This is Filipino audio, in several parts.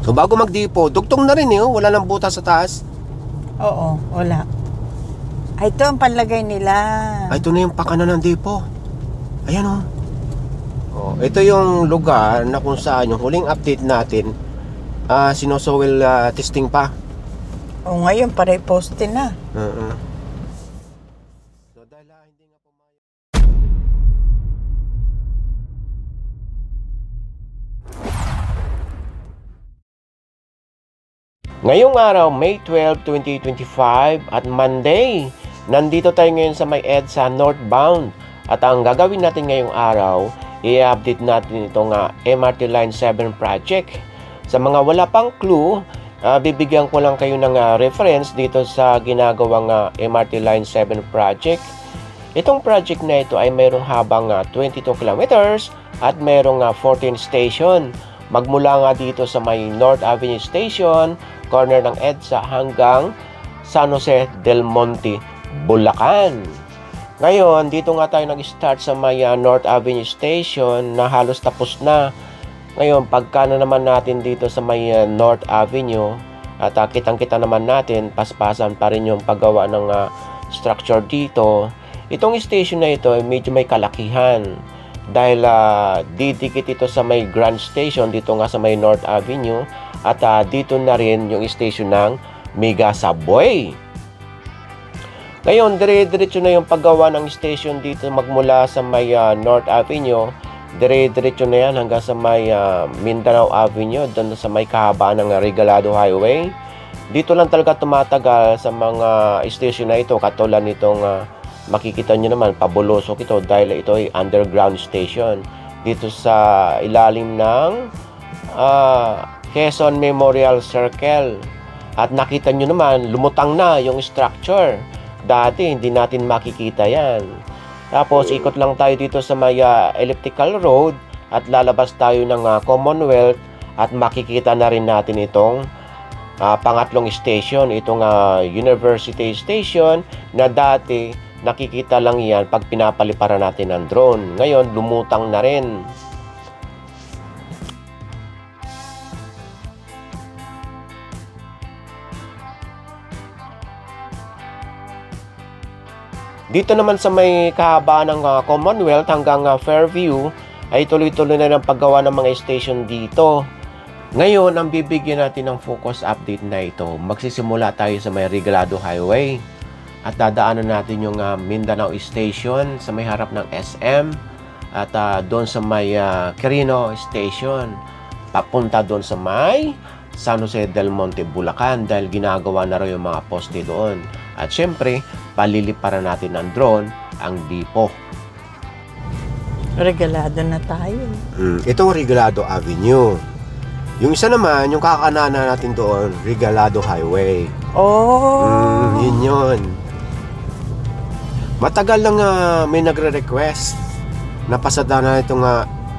So bago magdipo, dugtong na rin eh, wala nang butas sa taas. Oo, wala. Ay, ito ang panlagay nila. Ay, ito na yung pakanan ng dipo. Ayan oh. Oh, ito yung lugar na kung saan yung huling update natin, sinosowel testing pa. O ngayon, pare poste na. So dahil hindi nga pumayag. Ngayong araw, May 12, 2025 at Monday, nandito tayo ngayon sa may EDSA northbound. At ang gagawin natin ngayong araw, i-update natin itong MRT Line 7 project. Sa mga wala pang clue, bibigyan ko lang kayo ng reference dito sa ginagawang MRT Line 7 project. Itong project na ito ay mayroong habang 22 kilometers at mayroong 14 station. Magmula nga dito sa may North Avenue Station, corner ng EDSA hanggang San Jose del Monte, Bulacan. Ngayon, dito nga tayo nag-start sa may North Avenue Station na halos tapos na. Ngayon, pagka na naman natin dito sa may North Avenue at kitang-kita naman natin, paspasan pa rin yung paggawa ng structure dito. Itong station na ito ay medyo may kalakihan dahil didikit ito sa may Grand Station dito nga sa may North Avenue at dito na rin yung station ng Mega Subway. Ngayon, dire-diretso na yung paggawa ng station dito magmula sa may North Avenue. Dire-diretso na yan hanggang sa may Mindanao Avenue, doon sa may kahabaan ng Regalado Highway. Dito lang talaga tumatagal sa mga station na ito, katulad nitong makikita nyo naman, pabulosok ito dahil ito ay underground station. Dito sa ilalim ng Quezon Memorial Circle. At nakita nyo naman, lumutang na yung structure. Dati, hindi natin makikita yan. Tapos, ikot lang tayo dito sa may elliptical road at lalabas tayo ng Commonwealth at makikita na rin natin itong pangatlong station, itong University Station na dati nakikita lang yan pag pinapaliparan natin ng drone. Ngayon, lumutang na rin. Dito naman sa may kahabaan ng Commonwealth hanggang Fairview ay tuloy-tuloy na ng paggawa ng mga station dito. Ngayon, ang bibigyan natin ng focus update na ito, magsisimula tayo sa may Regalado Highway at dadaanan natin yung Mindanao Station sa may harap ng SM at doon sa may Quirino Station papunta doon sa may San Jose del Monte, Bulacan dahil ginagawa na rin yung mga poste doon. At syempre, paliliparan natin ng drone ang dipo. Regalado na tayo. Itong Regalado Avenue. Yung isa naman, yung kakananan natin doon, Regalado Highway. Oh! Yun. Matagal lang may nagre-request na pasada na itong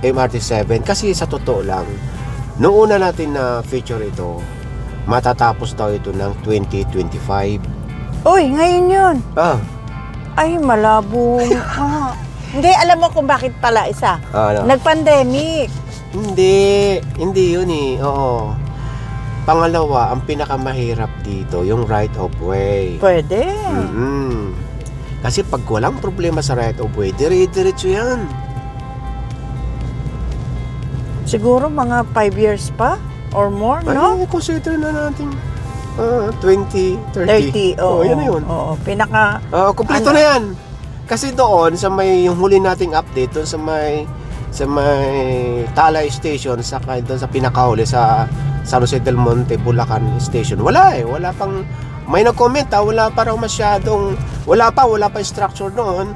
MRT7 kasi sa totoo lang, noong una natin na feature ito, matatapos daw ito ng 2025. Uy, ngayon yun. Ay, malabo. Hindi, alam mo kung bakit pala isa. Ano? Nag-pandemic. Hindi yun eh. Oo. Pangalawa, ang pinakamahirap dito, yung right of way. Pwede. Kasi pag walang problema sa right of way, dire-diretso yan. Siguro mga 5 years pa or more, no? Ay, consider na natin 20, 30. Oo, yan na yun. Oo, pinaka... Kompleto na yan. Kasi doon, sa may, yung huli nating update, doon sa may Talay Station, saka doon sa pinakahuli, sa San Jose del Monte, Bulacan Station. Wala pang, may nag-comment wala pa raw masyadong, wala pa structure noon,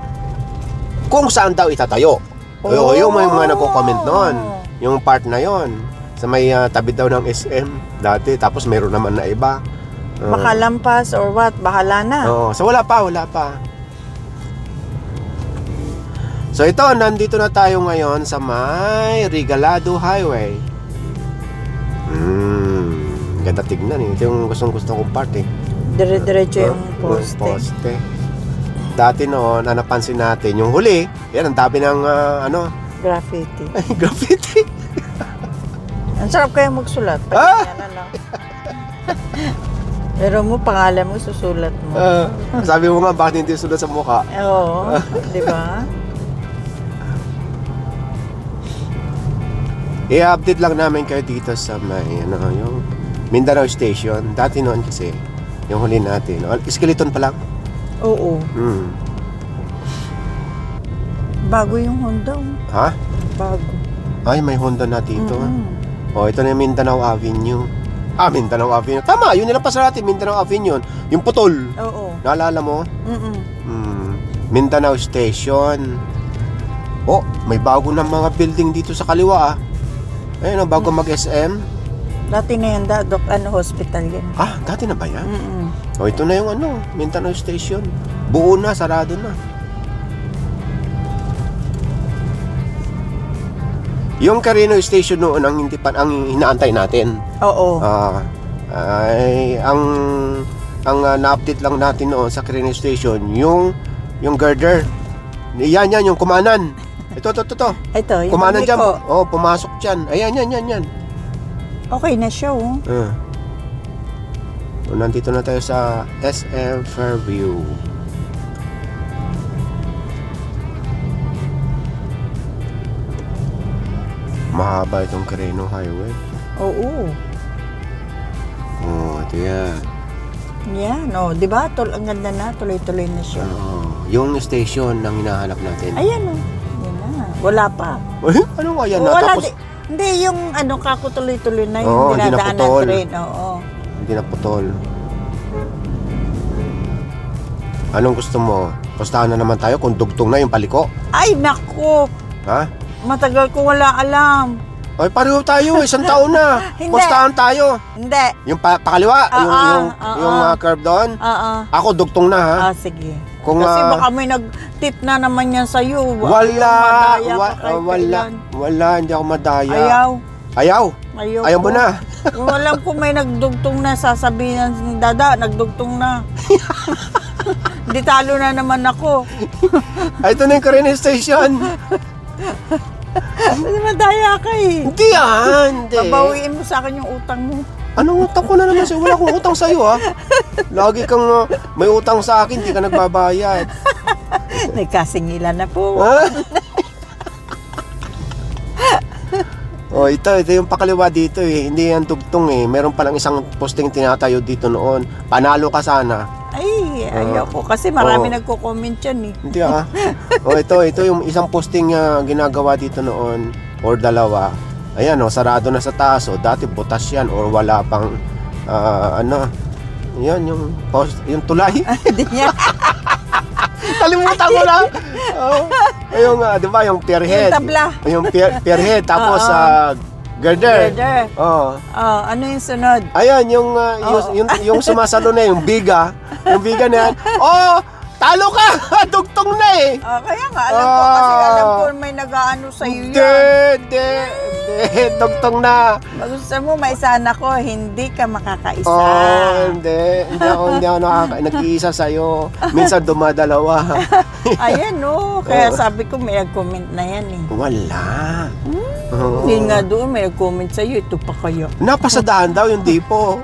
kung saan daw itatayo. Yung mga nagko-comment noon, yung part na yon sa may tabi daw ng SM dati, tapos meron naman na iba. Makalampas or what, bahala na. So wala pa. So ito, nandito na tayo ngayon sa may Regalado Highway. Ganda tignan eh. Ito yung gustong-gusto kong part eh. Dire-diretso yung poste. Dati noon, napansin natin yung huli, yan ang dami ng graffiti. Graffiti. Ang Ang sarap kaya magsulat. Ah! Pahinga na lang. Pero mo, pangalan mo, susulat mo. Sabi mo nga, bakit hindi sulat sa mukha? Oo, di ba? I-update lang namin kayo dito sa may, yung Mindanao Station. Dati noon kasi, yung huli natin. Skeleton pa lang. Oo. Hmm. Bago yung Honda. Ha? Bago. Ay, may Honda na dito. Mm-hmm. Oh, ito na yung Mindanao Avenue. Mindanao Avenue. Tama, yun nilang pa sa atin, Mindanao Avenue. Yung putol. Oo. Naalala mo? Mindanao Station. Oh, may bago ng mga building dito sa kaliwa. Ayun, bago mag-SM. Dati na yan, hospital yan. Dati na ba yan? Oh, ito na yung Mindanao Station. Buo na, sarado na. Yung Carino Station noon ang hindi pa ang inaantay natin. Oo. Ay ang na-update lang natin noon sa Carino Station yung girder. Yan yung kumanan. Ito. Ito, yung kumanan diyan. ko. Oh, pumasok diyan. Ayan, yan. Okay na siya, oh. Nandito na tayo sa SM Fairview. Mahaba itong Carino Highway. Oo. Oh, ito yan. Yan, di ba? Ang ganda na, tuloy-tuloy na siya. Yung station ang hinahanap natin. Ayan, yan na. Wala pa. Ano nga yan na? Wala, Tapos, hindi, yung kako tuloy-tuloy na yung hindi na dinadaanan putol. train. Oo. Hindi na putol. Anong gusto mo? Pustahan na naman tayo kung dugtong na yung paliko. Ay, naku! Ha? Matagal ko wala alam. Ay, pareho tayo. Isang taon na. Hindi. Pustahan tayo. Hindi. Yung pakaliwa, yung curve doon. Ako dugtong na, ha? Sige. Kung, kasi baka may nag-tip na naman yan sa'yo. Wala. Wala. Hindi ako madaya. Ayaw Ayaw mo na. Kung alam ko may nagdugtong na, sasabihin ni Dada, nagdugtong na. Hindi talo na naman ako. Ay, ito na yung Carino Station. Madaya ka eh. Hindi yan. Babawiin mo sa akin yung utang mo. Anong utang ko na naman sa'yo? Wala akong utang sa'yo, ha? Lagi kang may utang sa akin, hindi ka nagbabayad. Nagkasingilan na po. Oh, ito yung pakaliwa dito eh. Hindi yan tugtong eh. Meron palang isang posting tinatayo dito noon. Panalo ka sana. Ay, ayaw ko. Kasi marami nagko-comment yan eh. Hindi ito yung isang posting ginagawa dito noon. Or dalawa. Ayan sarado na sa taas. Dati butas yan or wala pang yan yung post, yung tulay. Hindi niya. Kalimutan ko lang. Yung di ba yung pierhead. Yung tabla. Yung pierhead tapos girder. Ano yung sunod? Ayan yung sumasalo na yung biga. Yung biga na yan. Talo ka! Dugtong na eh! Kaya nga, alam ko kasi alam ko may nag-aano sa'yo yan. Hindi. Dugtong na. Gusto mo, maisahan ako, hindi ka makakaisa. Hindi. Hindi ako nag-iisa sa'yo. Minsan dumadalawa. Ayan kaya sabi ko may nag-comment na yan eh. Wala. Hindi nga doon, may nag-comment sa'yo, ito pa kayo. Napasadaan daw yung dipo.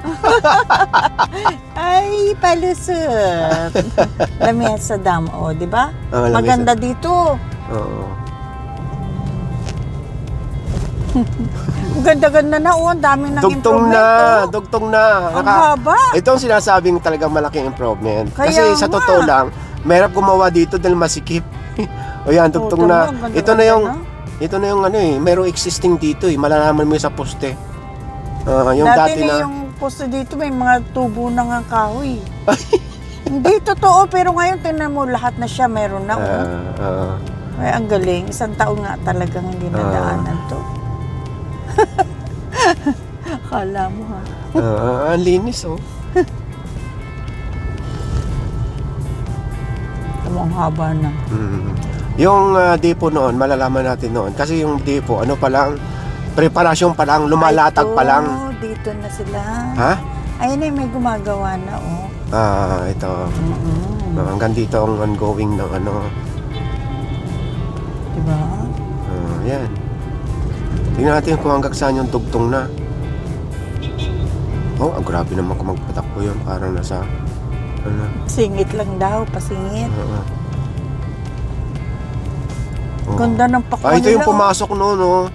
Ay, palusot. Lamia sa dam, di ba? Maganda dito. Ganda-ganda na, ang dami ng improvement. Dugtong na. Ang haba. Ito ang sinasabing talagang malaking improvement. Kaya kasi sa totoo lang, mahirap gumawa dito dahil masikip. Yan, dugtong na. Ito na yung mayroong existing dito eh. Malalaman mo sa poste. Yung dati na yung poste dito may mga tubo na nga kahoy. Hindi totoo, pero ngayon tingnan mo lahat na siya meron na. Ay, ang galing. Isang taon nga talagang hindi nadaanan to. Akala mo ha. Ang linis Ang haba na. Yung depo noon, malalaman natin noon. Kasi yung depo, pa lang, preparasyon pa lang, lumalatag pa lang. Dito na sila. Ha? Ayun ay may gumagawa na ito. Hanggang dito ang ongoing ng Diba? yan. Tingnan natin kung hanggang saan yung dugtong na. Oh, grabe naman kung magpatakbo yun. Parang nasa, ano. Singit lang daw, pasingit. Oh. Ganda ng pakwan Ito yung nila, pumasok noon, oh.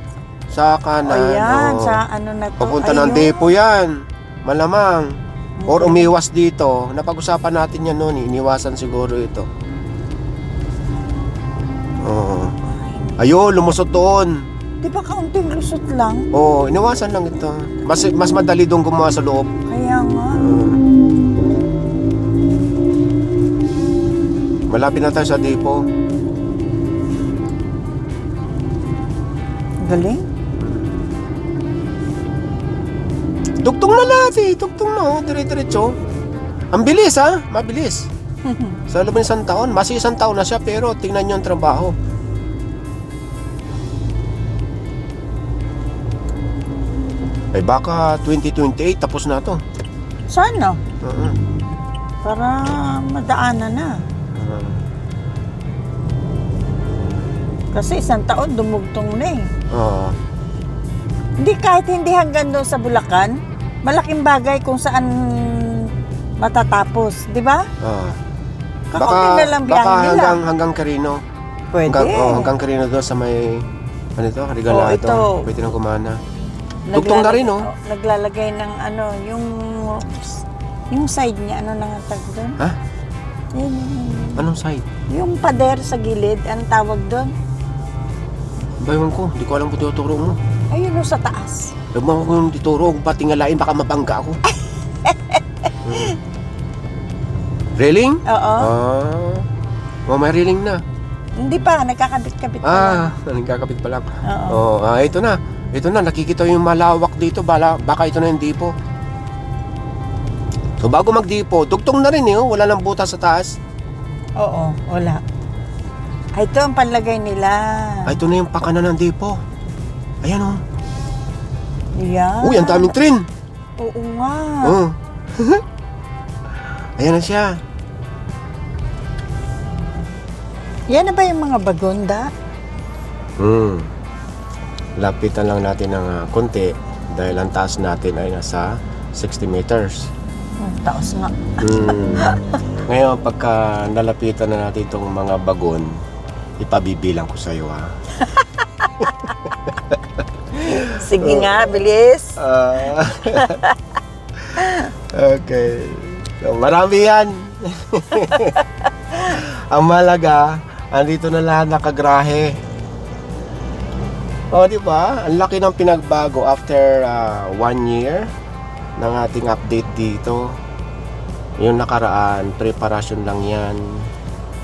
Sa kanan. Ayan, oh. sa ano na to. Papunta ng Ayun. depo yan. Malamang. Or umiwas dito. Napag-usapan natin yan noon. Iniwasan siguro ito. Oo. Ayun, lumusot doon. Di ba kaunting lusot lang? Oo, iniwasan lang ito. Mas madali doon gumawa sa loob. Kaya nga. Malapit na tayo sa depo. Galing. Tugtong na lahat eh. Tugtong na, oh. Dire-diretso. Ang bilis, ha? Mabilis. Sa loob ng isang taon. Mas isang taon na siya, pero tingnan nyo ang trabaho. Ay baka 2028 tapos na to. Sana. Para madaanan na. Kasi isang taon dumugtong na eh. Oo. Hindi kahit hindi hanggang doon sa Bulacan, malaking bagay kung saan matatapos, di ba? Kakaunti na lang biyahe baka nila. hanggang Carino. Pwede. Hanggang Carino doon sa may ano ito, Regalado. ito. Pwede nang kumana. Tugtong na rin, oh. Naglalagay ng ano, yung side niya, ano nang tag doon? Ha? Yung, Anong side? yung pader sa gilid, ang tawag doon. Bayon ko, di ko alam kung tinuturo mo. Ayun o, sa taas. Ewan ko kung dituro, kung patingalain, baka mabangga ako. Railing? Oo. May railing na. Hindi pa, nagkakabit-kabit pa lang. Nagkakapit pa lang. Oo. Ito na. Ito na, nakikita yung malawak dito. Baka ito na yung depo. So bago magdepo, dugtong na rin eh. Wala nang butas sa taas. Oo, wala. Ito ang panlagay nila. Ito na yung pakanan ng depo. Ayan oh. Yan. Uy, ang daming train. Oo nga. Ayan na siya. Yan na ba yung mga bagonda? Lapitan lang natin ng konti dahil ang taas natin ay nasa 60 meters. Taos nga. Ngayon, pagka nalapitan na natin itong mga bagon, ipabibilang ko sa iyo, ha? Sige nga, bilis. Okay. So, marami yan. Ang malaga, andito na lahat nakagrahe. O, di ba? Ang laki ng pinagbago after 1 year ng ating update dito. Yung nakaraan, preparasyon lang yan.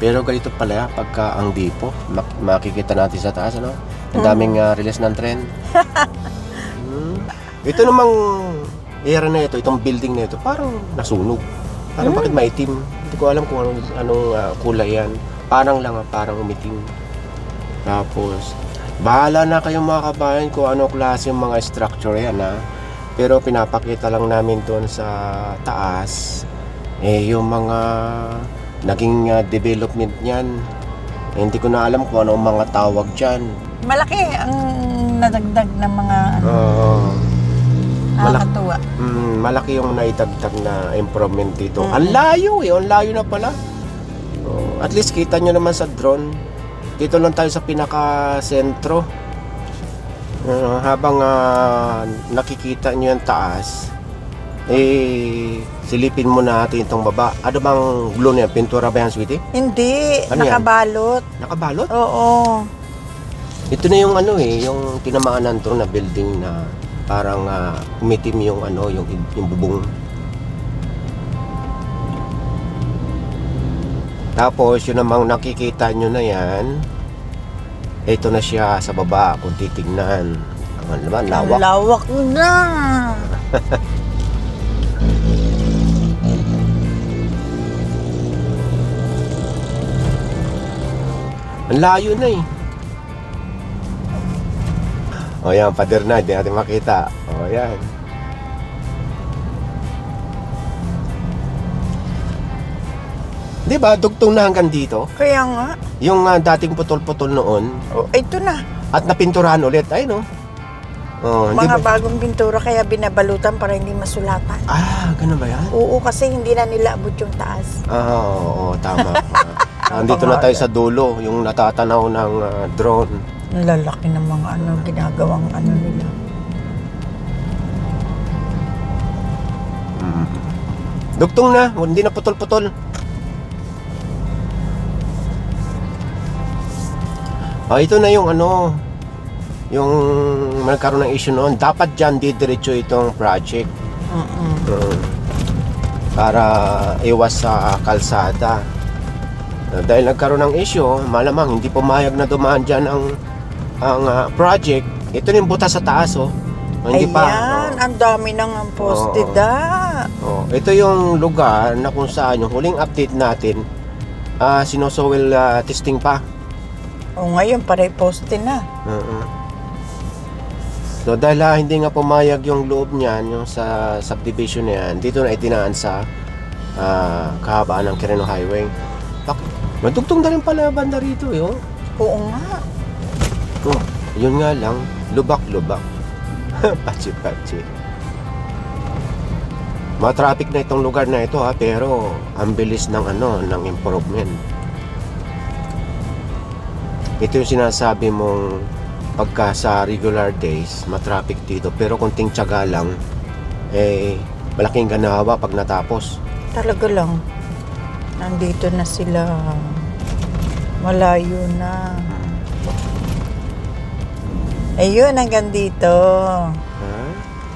Pero ganito pala, pagka ang depo, makikita natin sa taas, ano? Ang daming release ng tren. Ito namang area na ito, itong building na ito, parang nasunog. Parang bakit maitim? Hindi ko alam kung anong kulay yan. Parang lang, parang umitim. Tapos, bahala na kayong mga kabayan kung ano klase yung mga structure yan, ha? Pero pinapakita lang namin doon sa taas, yung mga naging development niyan. Hindi ko na alam kung ano ang mga tawag dyan. Malaki ang nadagdag ng mga nakakatuwa. Malaki yung naitagtag na improvement dito. Ang layo ang layo na pala. At least kita nyo naman sa drone. Dito lang tayo sa pinaka-sentro. Habang nakikita nyo yung taas, silipin mo natin itong baba. Ano bang glue niya? Pintura ba yan, sweetie? Hindi, Ano yan? nakabalot. Nakabalot? Oo. Ito na yung yung tinamaan to na building na parang umitim yung yung bubong. Tapos yun namang nakikita nyo na yan, ito na siya sa baba kung titignan. Ang naman, lawak. Ang lawak na. Ang layo na eh. O yan, pader na, hindi natin makita. O yan. Diba, dugtong na hanggang dito. Kaya nga. Yung dating putol-putol noon. Ito na. At napinturahan ulit. Ay no. Oh, hindi Mga ba? bagong pintura kaya binabalutan para hindi masulatan. Ganun ba yan? Oo, kasi hindi na nila abot yung taas. Oo, tama. Andito na tayo sa dulo, yung natatanaw ng drone. Ang lalaki ng mga ginagawang nila. Dugtong na, hindi na putol-putol. Ito na yung yung nagkaroon ng issue noon. Dapat dyan didiretso itong project. Para iwas sa kalsada. Dahil nagkaroon ng issue, malamang hindi pumayag na dumaan dyan ang project. Ito yung butas sa taas, Hindi pa. Ayan, ang dami nang ang poste Ito yung lugar na kung saan yung huling update natin, sinosoil testing pa. Ngayon pare poste na. So dahil hindi nga pumayag yung loob niyan, yung sa subdivision na yan, dito na itinaan sa kahabaan ng Quirino Highway. Madugtong na rin pala banda rito, Oo nga. Yun nga lang, lubak-lubak. Patsi-patsi. Ma-traffic na itong lugar na ito, pero ang bilis ng ng improvement. Ito yung sinasabi mong pagka sa regular days, ma-traffic dito, pero kunting tiyaga lang, malaking ganawa pag natapos. Talaga lang. Nandito na sila. Malayo na. Ayun, hanggang dito.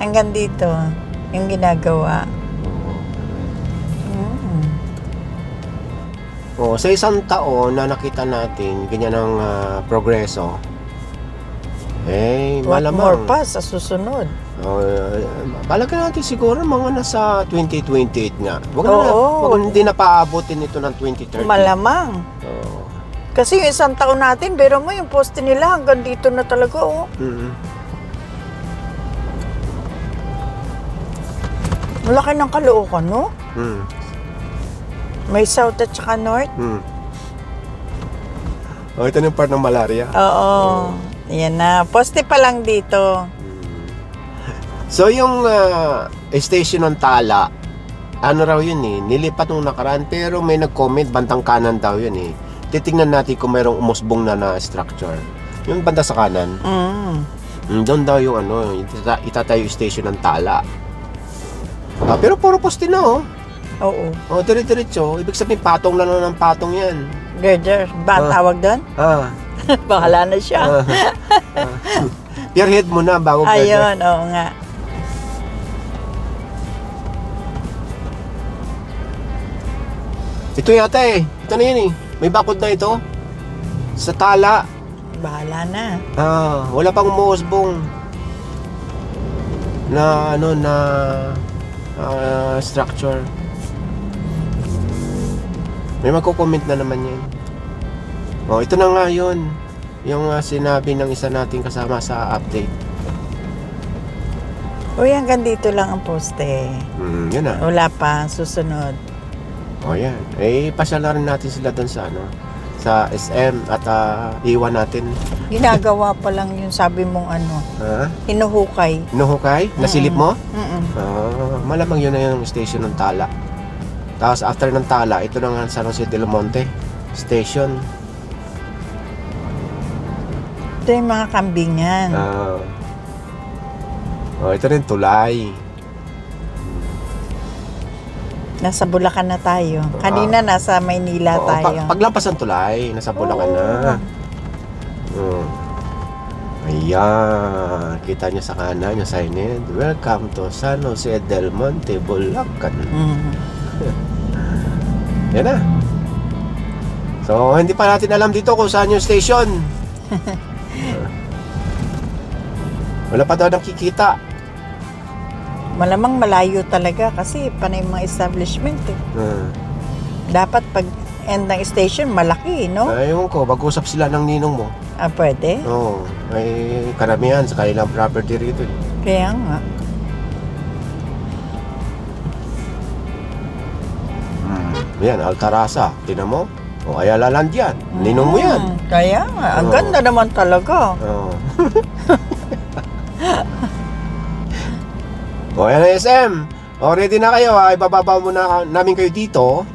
Hanggang dito. Yung ginagawa. Sa isang taon na nakita natin ganyan ang progreso, What malamang more pa sa susunod? balagan natin siguro mga nasa 2028 nga. Oo. Wag hindi na paabutin ito ng 2030. Malamang. Kasi yung isang taon natin, pero mo yung poste nila hanggang dito na talaga, Malaki ng Caloocan, no? May south at saka north. Ito na yung part ng malaria. Oo. Yan na. Poste pa lang dito. So yung station ng Tala, raw yun nilipat nung nakaraan, pero may nag-comment bandang kanan daw yun Titingnan natin kung mayroong umusbong na structure. Yung banda sa kanan. Doon daw yung itatayo yung station ng Tala. Pero puro poste na Oo. Dire-diretso. Ibig sabihin patong na ng patong yan. Girder, ba tawag doon? Bahala na siya. Spearhead mo na bago Ayun, oo nga. Ito yata Ito na yun May bakod na ito. Sa Tala. Bahala na. Wala pang umuusbong na structure. May magko-comment na naman yan. Ito na nga yun. Yung sinabi ng isa nating kasama sa update. Uy, hanggang dito lang ang poste. Yun na. Wala pa, susunod. Yan. Pasyala rin natin sila doon sa SM at iwan natin. Ginagawa pa lang yung sabi mong hinuhukay. Hinuhukay? Nasilip mo? Malamang yun na yung station ng Tala. Tapos after ng Tala, ito na nga San Jose del Monte Station. Ito yung mga kambingan. Ito rin tulay. Nasa Bulacan na tayo. Kanina nasa Maynila tayo. Paglampas ng tulay, nasa Bulacan na. Ayan. Kita nyo sa kanan yung signage. Welcome to San Jose del Monte, Bulacan. Yan na. So, hindi pa natin alam dito kung saan yung station. Wala pa daw nakikita. Malamang malayo talaga kasi panay mga establishment Dapat pag end ng station, malaki, no? Ayun ko, mag-usap sila ng ninong mo. Pwede? Oo. May karamihan sa kanilang property rito. Kaya nga. Yan, Altarasa. Tinan mo? Ayala Land yan. Ninong mo yan. Kaya nga. Ang ganda naman talaga. O, yan ang SM. O, ready na kayo ha. Ibababa muna namin kayo dito.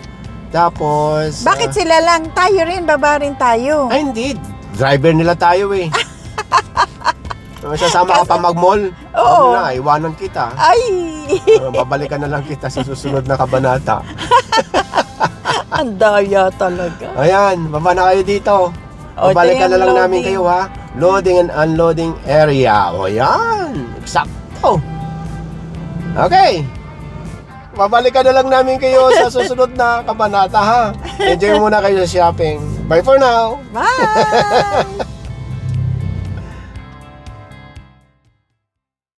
Tapos... Bakit sila lang? Tayo rin, baba rin tayo. Ay, hindi. Driver nila tayo eh. Sasama ka pa mag-mall. Oo. Na, iwanan kita. Ay! Babalikan na lang kita sa susunod na kabanata. Ang daya talaga. Ayan, baba na kayo dito. O, Babalikan na ito yung lang namin loading. kayo ha. Loading and unloading area. O yan. Eksakto. Okay. Babalikan na lang namin kayo sa susunod na kabanata ha. Enjoy muna kayo sa shopping. Bye for now. Bye!